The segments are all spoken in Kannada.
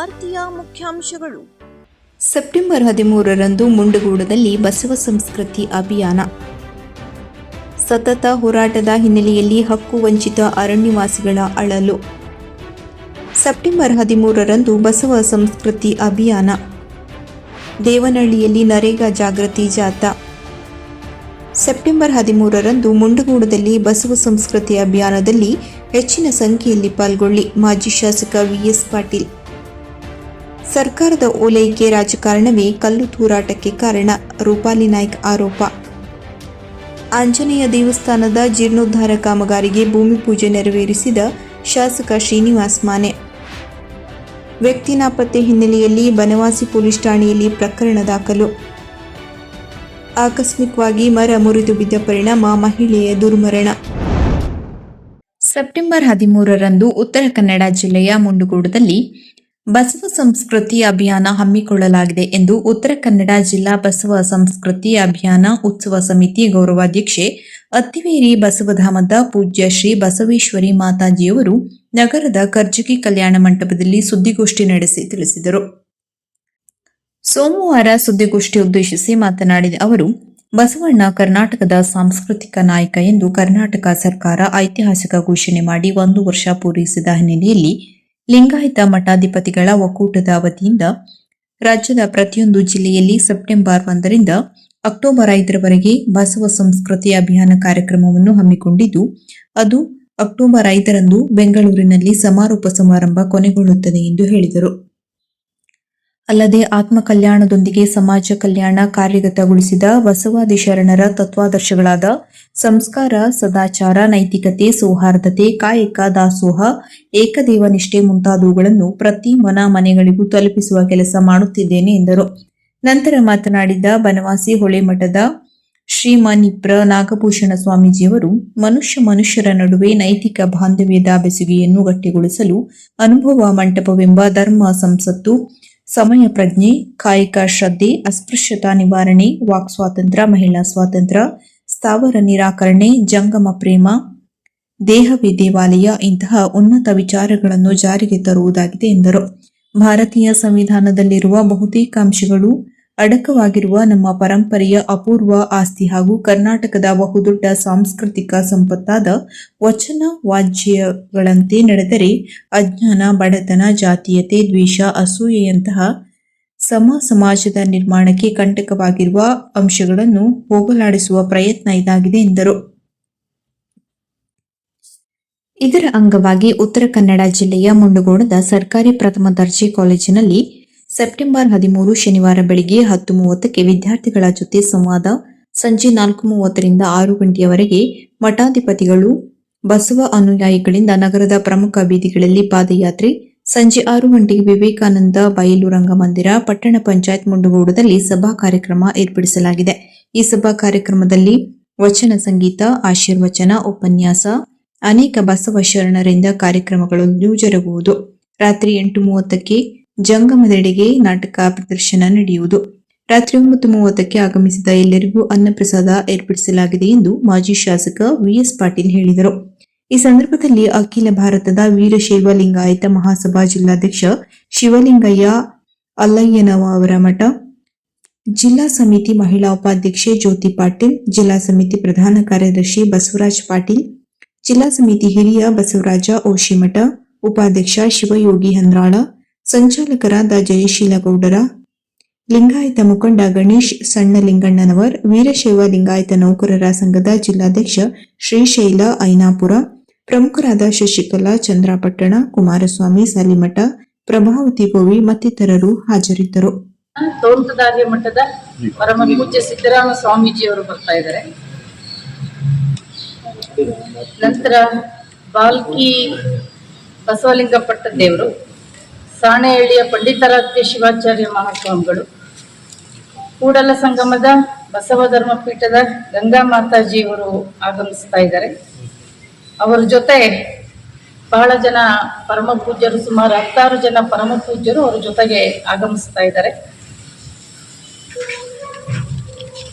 ವಾರ್ತೆಯ ಮುಖ್ಯಾಂಶಗಳು. ಸೆಪ್ಟೆಂಬರ್ 13ರಂದು ಮುಂಡಗೋಡದಲ್ಲಿ ಬಸವ ಸಂಸ್ಕೃತಿ ಅಭಿಯಾನ. ಸತತ ಹೋರಾಟದ ಹಿನ್ನೆಲೆಯಲ್ಲಿ ಹಕ್ಕು ವಂಚಿತ ಅರಣ್ಯವಾಸಿಗಳ ಅಳಲು. ಸೆಪ್ಟೆಂಬರ್ 13ರಂದು ಬಸವ ಸಂಸ್ಕೃತಿ ಅಭಿಯಾನ. ದೇವನಹಳ್ಳಿಯಲ್ಲಿ ನರೇಗಾ ಜಾಗೃತಿ ಜಾಥಾ. ಸೆಪ್ಟೆಂಬರ್ 13ರಂದು ಮುಂಡಗೋಡದಲ್ಲಿ ಬಸವ ಸಂಸ್ಕೃತಿ ಅಭಿಯಾನದಲ್ಲಿ ಹೆಚ್ಚಿನ ಸಂಖ್ಯೆಯಲ್ಲಿ ಪಾಲ್ಗೊಳ್ಳಿ. ಮಾಜಿ ಶಾಸಕ ವಿಎಸ್ ಪಾಟೀಲ್. ಸರ್ಕಾರದ ಓಲೈಕೆ ರಾಜಕಾರಣವೇ ಕಲ್ಲು ತೂರಾಟಕ್ಕೆ ಕಾರಣ, ರೂಪಾಲಿ ನಾಯ್ಕ್ ಆರೋಪ. ಆಂಜನೇಯ ದೇವಸ್ಥಾನದ ಜೀರ್ಣೋದ್ಧಾರ ಕಾಮಗಾರಿಗೆ ಭೂಮಿ ಪೂಜೆ ನೆರವೇರಿಸಿದ ಶಾಸಕ ಶ್ರೀನಿವಾಸ್ ಮಾನೆ. ವ್ಯಕ್ತಿ ನಾಪತ್ತೆ ಹಿನ್ನೆಲೆಯಲ್ಲಿ ಬನವಾಸಿ ಪೊಲೀಸ್ ಠಾಣೆಯಲ್ಲಿ ಪ್ರಕರಣ ದಾಖಲು. ಆಕಸ್ಮಿಕವಾಗಿ ಮರ ಮುರಿದು ಬಿದ್ದ ಪರಿಣಾಮ ಮಹಿಳೆಯ ದುರ್ಮರಣ. ಸೆಪ್ಟೆಂಬರ್ 13ರಂದು ಉತ್ತರ ಕನ್ನಡ ಜಿಲ್ಲೆಯ ಮುಂಡಗೋಡದಲ್ಲಿ ಬಸವ ಸಂಸ್ಕೃತಿ ಅಭಿಯಾನ ಹಮ್ಮಿಕೊಳ್ಳಲಾಗಿದೆ ಎಂದು ಉತ್ತರ ಕನ್ನಡ ಜಿಲ್ಲಾ ಬಸವ ಸಂಸ್ಕೃತಿ ಅಭಿಯಾನ ಉತ್ಸವ ಸಮಿತಿ ಗೌರವಾಧ್ಯಕ್ಷೆ ಅತ್ತಿವೇರಿ ಬಸವಧಾಮದ ಪೂಜ್ಯ ಶ್ರೀ ಬಸವೇಶ್ವರಿ ಮಾತಾಜಿಯವರು ನಗರದ ಕರ್ಜಗಿ ಕಲ್ಯಾಣ ಮಂಟಪದಲ್ಲಿ ಸುದ್ದಿಗೋಷ್ಠಿ ನಡೆಸಿ ತಿಳಿಸಿದರು. ಸೋಮವಾರ ಸುದ್ದಿಗೋಷ್ಠಿ ಉದ್ದೇಶಿಸಿ ಮಾತನಾಡಿದ ಅವರು, ಬಸವಣ್ಣ ಕರ್ನಾಟಕದ ಸಾಂಸ್ಕೃತಿಕ ನಾಯಕ ಎಂದು ಕರ್ನಾಟಕ ಸರ್ಕಾರ ಐತಿಹಾಸಿಕ ಘೋಷಣೆ ಮಾಡಿ 1 ವರ್ಷ ಪೂರೈಸಿದ ಹಿನ್ನೆಲೆಯಲ್ಲಿ ಲಿಂಗಾಯತ ಮಠಾಧಿಪತಿಗಳ ಒಕ್ಕೂಟದ ವತಿಯಿಂದ ರಾಜ್ಯದ ಪ್ರತಿಯೊಂದು ಜಿಲ್ಲೆಯಲ್ಲಿ ಸೆಪ್ಟೆಂಬರ್ 1ರಿಂದ ಅಕ್ಟೋಬರ್ 5ರವರೆಗೆ ಬಸವ ಸಂಸ್ಕೃತಿ ಅಭಿಯಾನ ಕಾರ್ಯಕ್ರಮವನ್ನು ಹಮ್ಮಿಕೊಂಡಿದ್ದು, ಅದು ಅಕ್ಟೋಬರ್ 5ರಂದು ಬೆಂಗಳೂರಿನಲ್ಲಿ ಸಮಾರೋಪ ಸಮಾರಂಭ ಕೊನೆಗೊಳ್ಳುತ್ತದೆ ಎಂದು ಹೇಳಿದರು. ಅಲ್ಲದೆ ಆತ್ಮ ಕಲ್ಯಾಣದೊಂದಿಗೆ ಸಮಾಜ ಕಲ್ಯಾಣ ಕಾರ್ಯಗತಗೊಳಿಸಿದ ಬಸವಾದಿ ಶರಣರ ತತ್ವಾದರ್ಶಗಳಾದ ಸಂಸ್ಕಾರ, ಸದಾಚಾರ, ನೈತಿಕತೆ, ಸೌಹಾರ್ದತೆ, ಕಾಯಕ, ದಾಸೋಹ, ಏಕದೇವ ನಿಷ್ಠೆ ಮುಂತಾದವುಗಳನ್ನು ಪ್ರತಿ ಮನೆಗಳಿಗೂ ತಲುಪಿಸುವ ಕೆಲಸ ಮಾಡುತ್ತಿದ್ದೇನೆ ಎಂದರು. ನಂತರ ಮಾತನಾಡಿದ ಬನವಾಸಿ ಹೊಳೆಮಠದ ಶ್ರೀಮಾನಿಪ್ರ ನಾಗಭೂಷಣ ಸ್ವಾಮೀಜಿಯವರು, ಮನುಷ್ಯರ ನಡುವೆ ನೈತಿಕ ಬಾಂಧವ್ಯದ ಬೆಸುಗೆಯನ್ನು ಗಟ್ಟಿಗೊಳಿಸಲು ಅನುಭವ ಮಂಟಪವೆಂಬ ಧರ್ಮ ಸಂಸತ್ತು, ಸಮಯ ಪ್ರಜ್ಞೆ, ಕಾಯಕ ಶ್ರದ್ಧೆ, ಅಸ್ಪೃಶ್ಯತಾ ನಿವಾರಣೆ, ವಾಕ್ ಸ್ವಾತಂತ್ರ್ಯ, ಮಹಿಳಾ ಸ್ವಾತಂತ್ರ್ಯ, ಸ್ಥಾವರ ನಿರಾಕರಣೆ, ಜಂಗಮ ಪ್ರೇಮ, ದೇಹವೇ ದೇವಾಲಯ ಇಂತಹ ಉನ್ನತ ವಿಚಾರಗಳನ್ನು ಜಾರಿಗೆ ತರುವುದಾಗಿದೆ ಎಂದರು. ಭಾರತೀಯ ಸಂವಿಧಾನದಲ್ಲಿರುವ ಬಹುತೇಕ ಅಂಶಗಳು ಅಡಕವಾಗಿರುವ ನಮ್ಮ ಪರಂಪರೆಯ ಅಪೂರ್ವ ಆಸ್ತಿ ಹಾಗೂ ಕರ್ನಾಟಕದ ಬಹುದೊಡ್ಡ ಸಾಂಸ್ಕೃತಿಕ ಸಂಪತ್ತಾದ ವಚನ ವಾಜ್ಯಗಳಂತೆ ನಡೆದರೆ ಅಜ್ಞಾನ, ಬಡತನ, ಜಾತೀಯತೆ, ದ್ವೇಷ, ಅಸೂಯೆಯಂತಹ ಸಮಾಜದ ನಿರ್ಮಾಣಕ್ಕೆ ಕಂಟಕವಾಗಿರುವ ಅಂಶಗಳನ್ನು ಹೋಗಲಾಡಿಸುವ ಪ್ರಯತ್ನ ಇದಾಗಿದೆ ಎಂದರು. ಇದರ ಅಂಗವಾಗಿ ಉತ್ತರ ಕನ್ನಡ ಜಿಲ್ಲೆಯ ಮುಂಡಗೋಡದ ಸರ್ಕಾರಿ ಪ್ರಥಮ ದರ್ಜೆ ಕಾಲೇಜಿನಲ್ಲಿ ಸೆಪ್ಟೆಂಬರ್ 13 ಶನಿವಾರ ಬೆಳಗ್ಗೆ 10:30ಕ್ಕೆ ವಿದ್ಯಾರ್ಥಿಗಳ ಜೊತೆ ಸಂವಾದ, ಸಂಜೆ 4:30ರಿಂದ 6 ಗಂಟೆಯವರೆಗೆ ಮಠಾಧಿಪತಿಗಳು, ಬಸವ ಅನುಯಾಯಿಗಳಿಂದ ನಗರದ ಪ್ರಮುಖ ಬೀದಿಗಳಲ್ಲಿ ಪಾದಯಾತ್ರೆ, ಸಂಜೆ 6 ಗಂಟೆಗೆ ವಿವೇಕಾನಂದ ಬಯಲು ರಂಗಮಂದಿರ, ಪಟ್ಟಣ ಪಂಚಾಯತ್ ಮುಂಡಗೋಡದಲ್ಲಿ ಸಭಾ ಕಾರ್ಯಕ್ರಮ ಏರ್ಪಡಿಸಲಾಗಿದೆ. ಈ ಸಭಾ ಕಾರ್ಯಕ್ರಮದಲ್ಲಿ ವಚನ ಸಂಗೀತ, ಆಶೀರ್ವಚನ, ಉಪನ್ಯಾಸ, ಅನೇಕ ಬಸವ ಶರಣರಿಂದ ಕಾರ್ಯಕ್ರಮಗಳು ಜರುಗುವುದು. ರಾತ್ರಿ 8:30ಕ್ಕೆ ಜಂಗಮದೆಡೆಗೆ ನಾಟಕ ಪ್ರದರ್ಶನ ನಡೆಯುವುದು. ರಾತ್ರಿ 9:30ಕ್ಕೆ ಆಗಮಿಸಿದ ಎಲ್ಲರಿಗೂ ಅನ್ನಪ್ರಸಾದ ಏರ್ಪಡಿಸಲಾಗಿದೆ ಎಂದು ಮಾಜಿ ಶಾಸಕ ವಿಎಸ್ ಪಾಟೀಲ್ ಹೇಳಿದರು. ಈ ಸಂದರ್ಭದಲ್ಲಿ ಅಖಿಲ ಭಾರತದ ವೀರಶೈವ ಲಿಂಗಾಯತ ಮಹಾಸಭಾ ಜಿಲ್ಲಾಧ್ಯಕ್ಷ ಶಿವಲಿಂಗಯ್ಯ ಅಲ್ಲಯ್ಯನವರ ಮಠ, ಜಿಲ್ಲಾ ಸಮಿತಿ ಮಹಿಳಾ ಉಪಾಧ್ಯಕ್ಷೆ ಜ್ಯೋತಿ ಪಾಟೀಲ್, ಜಿಲ್ಲಾ ಸಮಿತಿ ಪ್ರಧಾನ ಕಾರ್ಯದರ್ಶಿ ಬಸವರಾಜ ಪಾಟೀಲ್, ಜಿಲ್ಲಾ ಸಮಿತಿ ಹಿರಿಯ ಬಸವರಾಜ ಓಶಿಮಠ, ಉಪಾಧ್ಯಕ್ಷ ಶಿವಯೋಗಿ ಹಂದ್ರಾಳ, ಸಂಚಾಲಕರಾದ ಜಯಶೀಲ ಗೌಡರ, ಲಿಂಗಾಯತ ಮುಖಂಡ ಗಣೇಶ್ ಸಣ್ಣಲಿಂಗಣ್ಣನವರ್, ವೀರಶೈವ ಲಿಂಗಾಯತ ನೌಕರರ ಸಂಘದ ಜಿಲ್ಲಾಧ್ಯಕ್ಷ ಶ್ರೀಶೈಲ ಐನಾಪುರ, ಪ್ರಮುಖರಾದ ಶಶಿಕಲಾ ಚಂದ್ರಪಟ್ಟಣ, ಕುಮಾರಸ್ವಾಮಿ ಸಾಲಿಮಠ, ಪ್ರಭಾವತಿ ಗೋವಿ ಮತ್ತಿತರರು ಹಾಜರಿದ್ದರು. ತೋಂಟದಾರ್ಯ ಮಠದ ಪರಮ ಪೂಜ್ಯ ಸಿದ್ದರಾಮ ಸ್ವಾಮೀಜಿಯವರು ಬರ್ತಾ ಇದ್ದಾರೆ. ನಂತರ ಬಾಲ್ಕಿ ಬಸವಲಿಂಗ ಪಟ್ಟದೇವರು, ಸಾಣೆಹಳ್ಳಿಯ ಪಂಡಿತಾರಾಧ್ಯ ಶಿವಾಚಾರ್ಯ ಮಹಾಸ್ವಾಮಿಗಳು, ಕೂಡಲ ಸಂಗಮದ ಬಸವ ಧರ್ಮ ಪೀಠದ ಗಂಗಾ ಮಾತಾಜಿಯವರು ಆಗಮಿಸ್ತಾ ಇದ್ದಾರೆ. ಅವರ ಜೊತೆ ಬಹಳ ಜನ ಪರಮ ಪೂಜ್ಯರು, ಸುಮಾರು 16 ಜನ ಪರಮ ಪೂಜ್ಯರು ಅವರ ಜೊತೆಗೆ ಆಗಮಿಸ್ತಾ ಇದ್ದಾರೆ.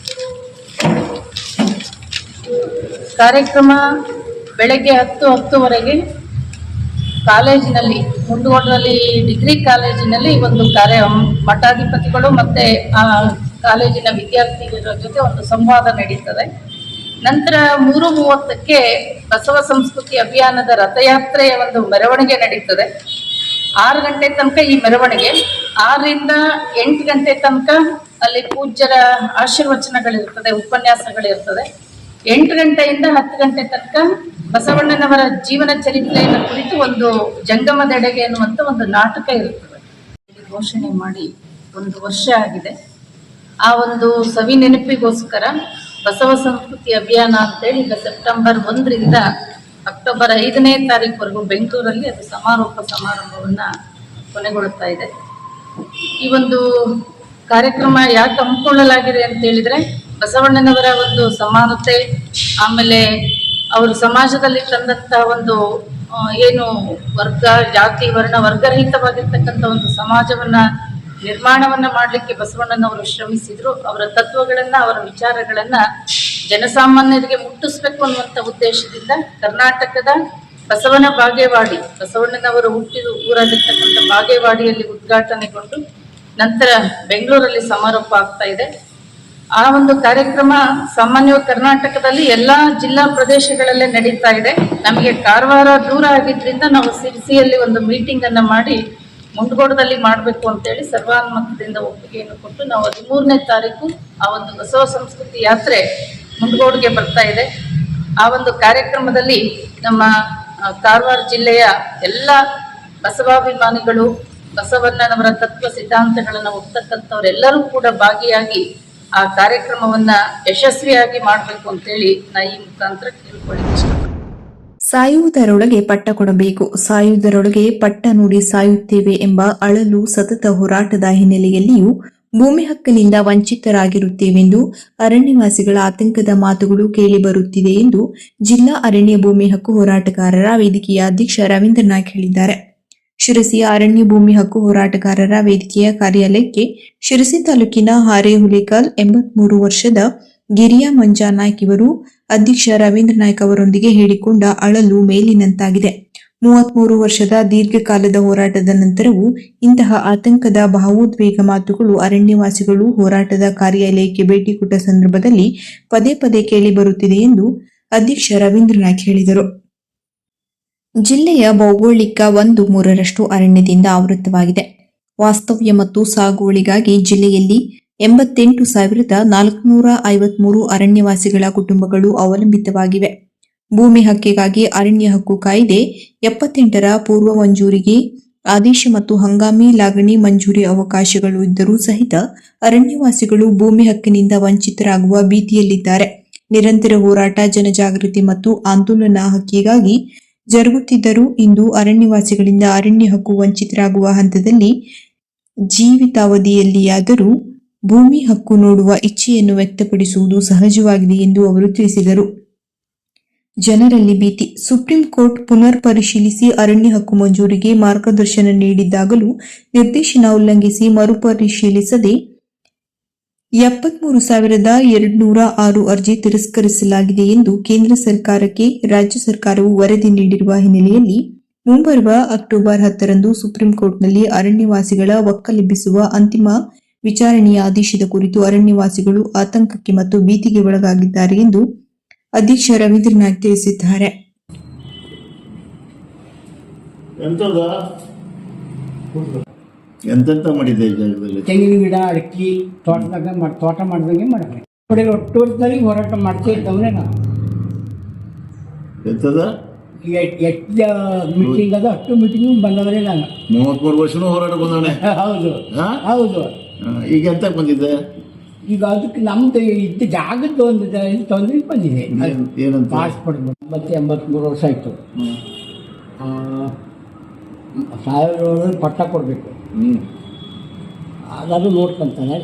ಕಾರ್ಯಕ್ರಮ ಬೆಳಗ್ಗೆ 10:10ವರೆಗೆ ಕಾಲೇಜಿನಲ್ಲಿ ಮುಂಡಗೋಡದಲ್ಲಿ ಡಿಗ್ರಿ ಕಾಲೇಜಿನಲ್ಲಿ ಒಂದು ಮಠಾಧಿಪತಿಗಳು ಮತ್ತೆ ಆ ಕಾಲೇಜಿನ ವಿದ್ಯಾರ್ಥಿಗಳ ಜೊತೆ ಒಂದು ಸಂವಾದ ನಡೀತದೆ. ನಂತರ 3:30ಕ್ಕೆ ಬಸವ ಸಂಸ್ಕೃತಿ ಅಭಿಯಾನದ ರಥಯಾತ್ರೆಯ ಒಂದು ಮೆರವಣಿಗೆ ನಡೀತದೆ. 6 ಗಂಟೆ ತನಕ ಈ ಮೆರವಣಿಗೆ, 6ರಿಂದ 8 ಗಂಟೆ ತನಕ ಅಲ್ಲಿ ಪೂಜ್ಯರ ಆಶೀರ್ವಚನಗಳಿರ್ತದೆ, ಉಪನ್ಯಾಸಗಳಿರ್ತದೆ. 8 ಗಂಟೆಯಿಂದ 10 ಗಂಟೆ ತನಕ ಬಸವಣ್ಣನವರ ಜೀವನ ಚರಿತ್ರೆಯನ್ನು ಕುರಿತು ಒಂದು ಜಂಗಮದೆಡೆಗೆ ಎನ್ನುವಂತ ಒಂದು ನಾಟಕ ಇರುತ್ತದೆ. ಘೋಷಣೆ ಮಾಡಿ 1 ವರ್ಷ ಆಗಿದೆ. ಆ ಒಂದು ಸವಿ ನೆನಪಿಗೋಸ್ಕರ ಬಸವ ಸಂಸ್ಕೃತಿ ಅಭಿಯಾನ ಅಂತೇಳಿ ಈಗ ಸೆಪ್ಟೆಂಬರ್ 1ರಿಂದ ಅಕ್ಟೋಬರ್ 5ನೇ ತಾರೀಕುವರೆಗೂ ಬೆಂಗಳೂರಲ್ಲಿ ಅದು ಸಮಾರೋಪ ಸಮಾರಂಭವನ್ನ ಕೊನೆಗೊಳ್ಳುತ್ತಾ ಇದೆ. ಈ ಒಂದು ಕಾರ್ಯಕ್ರಮ ಯಾಕೆ ಹಮ್ಮಿಕೊಳ್ಳಲಾಗಿದೆ ಅಂತ ಹೇಳಿದ್ರೆ, ಬಸವಣ್ಣನವರ ಒಂದು ಸಮಾನತೆ, ಆಮೇಲೆ ಅವರು ಸಮಾಜದಲ್ಲಿ ತಂದಂತಹ ಒಂದು ಏನು ವರ್ಗ, ಜಾತಿ, ವರ್ಣ, ವರ್ಗರಹಿತವಾಗಿರ್ತಕ್ಕಂಥ ಒಂದು ಸಮಾಜವನ್ನ ನಿರ್ಮಾಣವನ್ನ ಮಾಡಲಿಕ್ಕೆ ಬಸವಣ್ಣನವರು ಶ್ರಮಿಸಿದ್ರು. ಅವರ ತತ್ವಗಳನ್ನ, ಅವರ ವಿಚಾರಗಳನ್ನ ಜನಸಾಮಾನ್ಯರಿಗೆ ಮುಟ್ಟಿಸ್ಬೇಕು ಅನ್ನುವಂಥ ಉದ್ದೇಶದಿಂದ ಕರ್ನಾಟಕದ ಬಸವನ ಬಾಗೇವಾಡಿ, ಬಸವಣ್ಣನವರು ಹುಟ್ಟಿದ ಊರಾಗಿರ್ತಕ್ಕಂಥ ಬಾಗೇವಾಡಿಯಲ್ಲಿ ಉದ್ಘಾಟನೆಗೊಂಡು ನಂತರ ಬೆಂಗಳೂರಲ್ಲಿ ಸಮಾರೋಪ ಆಗ್ತಾ ಇದೆ. ಆ ಒಂದು ಕಾರ್ಯಕ್ರಮ ಸಾಮಾನ್ಯವಾಗಿ ಕರ್ನಾಟಕದಲ್ಲಿ ಎಲ್ಲಾ ಜಿಲ್ಲಾ ಪ್ರದೇಶಗಳಲ್ಲೇ ನಡೀತಾ ಇದೆ. ನಮಗೆ ಕಾರವಾರ ದೂರ ಆಗಿದ್ರಿಂದ ನಾವು ಸಿರ್ಸಿಯಲ್ಲಿ ಒಂದು ಮೀಟಿಂಗ್ ಅನ್ನ ಮಾಡಿ ಮುಂಡಗೋಡದಲ್ಲಿ ಮಾಡಬೇಕು ಅಂತೇಳಿ ಸರ್ವಾನುಮತದಿಂದ ಒಪ್ಪಿಗೆಯನ್ನು ಕೊಟ್ಟು ನಾವು 13ನೇ ತಾರೀಕು ಆ ಒಂದು ಬಸವ ಸಂಸ್ಕೃತಿ ಯಾತ್ರೆ ಮುಂಡಗೋಡಿಗೆ ಬರ್ತಾ ಇದೆ. ಆ ಒಂದು ಕಾರ್ಯಕ್ರಮದಲ್ಲಿ ನಮ್ಮ ಕಾರವಾರ ಜಿಲ್ಲೆಯ ಎಲ್ಲ ಬಸವಾಭಿಮಾನಿಗಳು, ಬಸವಣ್ಣನವರ ತತ್ವ ಸಿದ್ಧಾಂತಗಳನ್ನು ಒಪ್ತಕ್ಕಂಥವರೆಲ್ಲರೂ ಕೂಡ ಭಾಗಿಯಾಗಿ ಆ ಕಾರ್ಯಕ್ರಮವನ್ನ ಯಶಸ್ವಿಯಾಗಿ ಮಾಡಬೇಕು ಅಂತೇಳಿ ನಾ ಈ ಮುಖಾಂತರ ಕೇಳ್ಕೊಳ್ಳಿಕ್ಕೆ ಇಷ್ಟಪಡ್ತೀನಿ. ಸಾಯುವುದರೊಳಗೆ ಪಟ್ಟ ಕೊಡಬೇಕು, ಸಾಯುವುದರೊಳಗೆ ಪಟ್ಟ ನುಡಿ ಸಾಯುತ್ತೇವೆ ಎಂಬ ಅಳಲು ಸತತ ಹೋರಾಟದ ಹಿನ್ನೆಲೆಯಲ್ಲಿಯೂ ಭೂಮಿ ಹಕ್ಕಿನಿಂದ ವಂಚಿತರಾಗಿರುತ್ತೇವೆಂದು ಅರಣ್ಯವಾಸಿಗಳ ಆತಂಕದ ಮಾತುಗಳು ಕೇಳಿಬರುತ್ತಿದೆ ಎಂದು ಜಿಲ್ಲಾ ಅರಣ್ಯ ಭೂಮಿ ಹಕ್ಕು ಹೋರಾಟಗಾರರ ವೇದಿಕೆಯ ಅಧ್ಯಕ್ಷ ರವೀಂದ್ರ ನಾಯ್ಕ್ ಹೇಳಿದ್ದಾರೆ. ಶಿರಸಿಯ ಅರಣ್ಯ ಭೂಮಿ ಹಕ್ಕು ಹೋರಾಟಗಾರರ ವೇದಿಕೆಯ ಕಾರ್ಯಾಲಯಕ್ಕೆ ಶಿರಸಿ ತಾಲೂಕಿನ ಹಾರೇಹುಲಿಕಲ್ 83 ವರ್ಷದ ಗಿರಿಯಾ ಮಂಜಾ ನಾಯ್ಕ್ ಇವರು ಅಧ್ಯಕ್ಷ ರವೀಂದ್ರ ನಾಯ್ಕ್ ಅವರೊಂದಿಗೆ ಹೇಳಿಕೊಂಡ ಅಳಲು ಮೇಲಿನಂತಾಗಿದೆ. 33 ವರ್ಷದ ದೀರ್ಘಕಾಲದ ಹೋರಾಟದ ನಂತರವೂ ಇಂತಹ ಆತಂಕದ ಭಾವೋದ್ವೇಗ ಮಾತುಗಳು ಅರಣ್ಯವಾಸಿಗಳು ಹೋರಾಟದ ಕಾರ್ಯಾಲಯಕ್ಕೆ ಭೇಟಿ ಕೊಟ್ಟ ಸಂದರ್ಭದಲ್ಲಿ ಪದೇ ಪದೇ ಕೇಳಿಬರುತ್ತಿದೆ ಎಂದು ಅಧ್ಯಕ್ಷ ರವೀಂದ್ರ ನಾಯ್ಕ್ ಹೇಳಿದರು. ಜಿಲ್ಲೆಯ ಭೌಗೋಳಿಕ 1/3 ಅರಣ್ಯದಿಂದ ಆವೃತವಾಗಿದೆ. ವಾಸ್ತವ್ಯ ಮತ್ತು ಸಾಗುವಳಿಗಾಗಿ ಜಿಲ್ಲೆಯಲ್ಲಿ 88,453 ಅರಣ್ಯವಾಸಿಗಳ ಕುಟುಂಬಗಳು ಅವಲಂಬಿತವಾಗಿವೆ. ಭೂಮಿ ಹಕ್ಕಿಗಾಗಿ ಅರಣ್ಯ ಹಕ್ಕು ಕಾಯ್ದೆ 78ರ ಪೂರ್ವ ಮಂಜೂರಿಗೆ ಆದೇಶ ಮತ್ತು ಹಂಗಾಮಿ ಲಾಗಣಿ ಮಂಜೂರಿ ಅವಕಾಶಗಳು ಇದ್ದರೂ ಸಹಿತ ಅರಣ್ಯವಾಸಿಗಳು ಭೂಮಿ ಹಕ್ಕಿನಿಂದ ವಂಚಿತರಾಗುವ ಭೀತಿಯಲ್ಲಿದ್ದಾರೆ. ನಿರಂತರ ಹೋರಾಟ, ಜನಜಾಗೃತಿ ಮತ್ತು ಆಂದೋಲನ ಹಕ್ಕಿಗಾಗಿ ಜರುಗುತ್ತಿದ್ದರೂ ಇಂದು ಅರಣ್ಯವಾಸಿಗಳಿಂದ ಅರಣ್ಯ ಹಕ್ಕು ವಂಚಿತರಾಗುವ ಹಂತದಲ್ಲಿ ಜೀವಿತಾವಧಿಯಲ್ಲಿಯಾದರೂ ಭೂಮಿ ಹಕ್ಕು ನೋಡುವ ಇಚ್ಛೆಯನ್ನು ವ್ಯಕ್ತಪಡಿಸುವುದು ಸಹಜವಾಗಿದೆ ಎಂದು ಅವರು ತಿಳಿಸಿದರು. ಜನರಲ್ಲಿ ಭೀತಿ. ಸುಪ್ರೀಂ ಕೋರ್ಟ್ ಪುನರ್ ಪರಿಶೀಲಿಸಿ ಅರಣ್ಯ ಹಕ್ಕು ಮಂಜೂರಿಗೆ ಮಾರ್ಗದರ್ಶನ ನೀಡಿದ್ದಾಗಲೂ ನಿರ್ದೇಶನ ಉಲ್ಲಂಘಿಸಿ ಮರುಪರಿಶೀಲಿಸದೆ 73,206 ಅರ್ಜಿ ತಿರಸ್ಕರಿಸಲಾಗಿದೆ ಎಂದು ಕೇಂದ್ರ ಸರ್ಕಾರಕ್ಕೆ ರಾಜ್ಯ ಸರ್ಕಾರವು ವರದಿ ನೀಡಿರುವ ಹಿನ್ನೆಲೆಯಲ್ಲಿ ಮುಂಬರುವ ಅಕ್ಟೋಬರ್ 10ರಂದು ಸುಪ್ರೀಂ ಕೋರ್ಟ್ನಲ್ಲಿ ಅರಣ್ಯವಾಸಿಗಳ ಒಕ್ಕಲೆಬ್ಬಿಸುವ ಅಂತಿಮ ವಿಚಾರಣೆಯ ಆದೇಶದ ಕುರಿತು ಅರಣ್ಯವಾಸಿಗಳು ಆತಂಕಕ್ಕೆ ಮತ್ತು ಭೀತಿಗೆ ಒಳಗಾಗಿದ್ದಾರೆ ಎಂದು ಅಧ್ಯಕ್ಷ ರವೀಂದ್ರ ನಾಯ್ಕ್ ತಿಳಿಸಿದ್ದಾರೆ. ಎಂತೆಂತ ಮಾಡಿದೆ ಈ ಜಾಗದಲ್ಲಿ? ತೆಂಗಿನ ಗಿಡ, ಅಡಿಕೆ ತೋಟ ಮಾಡಿದಂಗೆ ಮಾಡಬೇಕು. ನೋಡಿ, ಒಟ್ಟುವರಿದಾಗಿ ಹೋರಾಟ ಮಾಡ್ತಾ ಇದ್ದವನೇ ನಾವು. ಎಂತದ ಎಷ್ಟು ಮೀಟಿಂಗ್ ಅದ ಅಷ್ಟು ಮೀಟಿಂಗ್ ಬಂದವನೇ ನಾನು. 33 ವರ್ಷನೂ ಹೋರಾಟ ಬಂದವನೇ. ಹೌದು ಹೌದು. ಈಗ ಎಂತ ಬಂದಿದೆ? ಈಗ ಅದಕ್ಕೆ ನಮ್ದು ಇದ್ದ ಜಾಗದ್ದು ಒಂದು ತೊಂದರೆ ಬಂದಿದೆ. ಏನಂತ? ಪಾಸ್ ಪಡ್ಬೋದು. 83 ವರ್ಷ ಆಯಿತು. 1000 ಪಟ್ಟ ಕೊಡಬೇಕು. ಅದಾದ್ರೂ ನೋಡ್ಕೊಂತಾನೆ.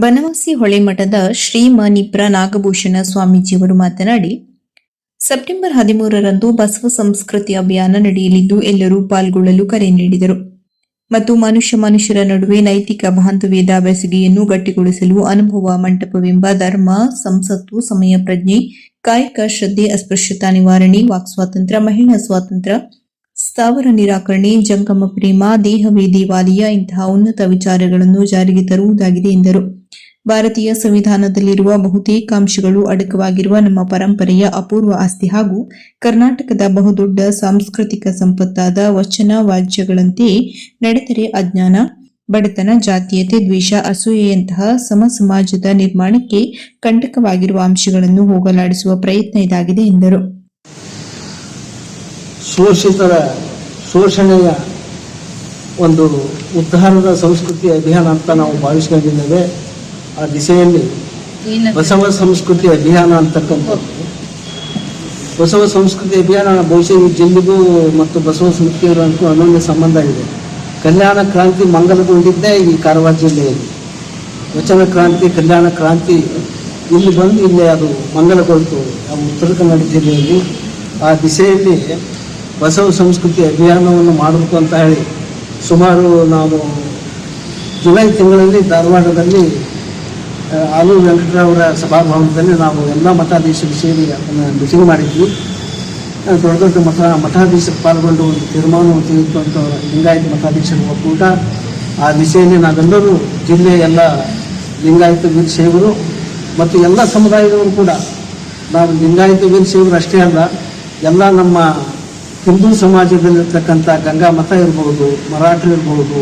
ಬನವಾಸಿ ಹೊಳೆಮಠದ ಶ್ರೀ ಮಣಿಪ್ರ ನಾಗಭೂಷಣ ಸ್ವಾಮೀಜಿಯವರು ಮಾತನಾಡಿ, ಸೆಪ್ಟೆಂಬರ್ 13ರಂದು ಬಸವ ಸಂಸ್ಕೃತಿ ಅಭಿಯಾನ ನಡೆಯಲಿದ್ದು ಎಲ್ಲರೂ ಪಾಲ್ಗೊಳ್ಳಲು ಕರೆ ನೀಡಿದರು ಮತ್ತು ಮನುಷ್ಯರ ನಡುವೆ ನೈತಿಕ ಬಾಂಧವ್ಯದ ಬೆಸುಗೆಯನ್ನು ಗಟ್ಟಿಗೊಳಿಸಲು ಅನುಭವ ಮಂಟಪವೆಂಬ ಧರ್ಮ, ಸಂಸತ್ತು, ಸಮಯ ಪ್ರಜ್ಞೆ, ಕಾಯಕ ಶ್ರದ್ಧೆ, ಅಸ್ಪೃಶ್ಯತಾ ನಿವಾರಣೆ, ವಾಕ್ ಸ್ವಾತಂತ್ರ್ಯ, ಮಹಿಳಾ ಸ್ವಾತಂತ್ರ್ಯ, ಸ್ಥಾವರ ನಿರಾಕರಣೆ, ಜಂಗಮ ಪ್ರೇಮ, ದೇಹವೇ ದೇವಾಲಯ ಇಂತಹ ಉನ್ನತ ವಿಚಾರಗಳನ್ನು ಜಾರಿಗೆ ತರುವುದಾಗಿದೆ ಎಂದರು. ಭಾರತೀಯ ಸಂವಿಧಾನದಲ್ಲಿರುವ ಬಹುತೇಕ ಅಂಶಗಳು ಅಡಕವಾಗಿರುವ ನಮ್ಮ ಪರಂಪರೆಯ ಅಪೂರ್ವ ಆಸ್ತಿ ಹಾಗೂ ಕರ್ನಾಟಕದ ಬಹುದೊಡ್ಡ ಸಾಂಸ್ಕೃತಿಕ ಸಂಪತ್ತಾದ ವಚನ ವಾಜ್ಯಗಳಂತೆಯೇ ನಡೆದರೆ ಅಜ್ಞಾನ, ಬಡತನ, ಜಾತೀಯತೆ, ದ್ವೇಷ, ಅಸೂಯೆಯಂತಹ ಸಮಾಜದ ನಿರ್ಮಾಣಕ್ಕೆ ಕಂಟಕವಾಗಿರುವ ಅಂಶಗಳನ್ನು ಹೋಗಲಾಡಿಸುವ ಪ್ರಯತ್ನ ಇದಾಗಿದೆ ಎಂದರು. ಶೋಷಿತರ ಶೋಷಣೆಯ ಒಂದು ಉದ್ಧಾರದ ಸಂಸ್ಕೃತಿ ಅಭಿಯಾನ ಅಂತ ನಾವು ಭಾವಿಸ್ಕೊಂಡಿದ್ದೇವೆ. ಆ ದಿಸೆಯಲ್ಲಿ ಬಸವ ಸಂಸ್ಕೃತಿ ಅಭಿಯಾನ ಅಂತಕ್ಕಂಥದ್ದು, ಬಸವ ಸಂಸ್ಕೃತಿ ಅಭಿಯಾನ ಬಹುಶಃ ಈ ಜಿಲ್ಲೆಗೂ ಮತ್ತು ಬಸವ ಸಂಸ್ಕೃತಿಯವರಂತೂ ಅನನ್ಯ ಸಂಬಂಧ ಇದೆ. ಕಲ್ಯಾಣ ಕ್ರಾಂತಿ ಮಂಗಲಗೊಂಡಿದ್ದೇ ಈ ಕಾರವಾರ ಜಿಲ್ಲೆಯಲ್ಲಿ. ವಚನ ಕ್ರಾಂತಿ, ಕಲ್ಯಾಣ ಕ್ರಾಂತಿ ಇಲ್ಲಿ ಬಂದು ಇಲ್ಲಿ ಅದು ಮಂಗಲಗೊಳ್ತು ಉತ್ತರ ಕನ್ನಡ ಜಿಲ್ಲೆಯಲ್ಲಿ. ಆ ದಿಸೆಯಲ್ಲಿ ಬಸವ ಸಂಸ್ಕೃತಿ ಅಭಿಯಾನವನ್ನು ಮಾಡಬೇಕು ಅಂತ ಹೇಳಿ ಸುಮಾರು ನಾವು ಜುಲೈ ತಿಂಗಳಲ್ಲಿ ಧಾರವಾಡದಲ್ಲಿ ಆಲೂರು ವೆಂಕಟರಾವರ ಸಭಾಭವನದಲ್ಲಿ ನಾವು ಎಲ್ಲ ಮಠಾಧೀಶರು ಸೇರಿ ಅದನ್ನು ಮೀಟಿಂಗ್ ಮಾಡಿದ್ವಿ. ದೊಡ್ಡ ದೊಡ್ಡ ಮಠಾಧೀಶರು ಪಾಲ್ಗೊಂಡು ಒಂದು ತೀರ್ಮಾನವನ್ನು ತೆಗೆದುಕೊಂಡ ಲಿಂಗಾಯತ ಮಠಾಧೀಶರು ಒಕ್ಕೂಟ. ಆ ದಿಸೆಯಲ್ಲಿ ನಾವೆಲ್ಲರೂ ಜಿಲ್ಲೆಯ ಎಲ್ಲ ಲಿಂಗಾಯತ ವೀರಶೈವರು ಮತ್ತು ಎಲ್ಲ ಸಮುದಾಯದವರು ಕೂಡ, ನಾವು ಲಿಂಗಾಯತ ವೀರಶೈವರು ಅಷ್ಟೇ ಅಲ್ಲ, ಎಲ್ಲ ನಮ್ಮ ಹಿಂದೂ ಸಮಾಜದಲ್ಲಿರ್ತಕ್ಕಂಥ ಗಂಗಾ ಮತ ಇರ್ಬೋದು, ಮರಾಠರು ಇರ್ಬೋದು,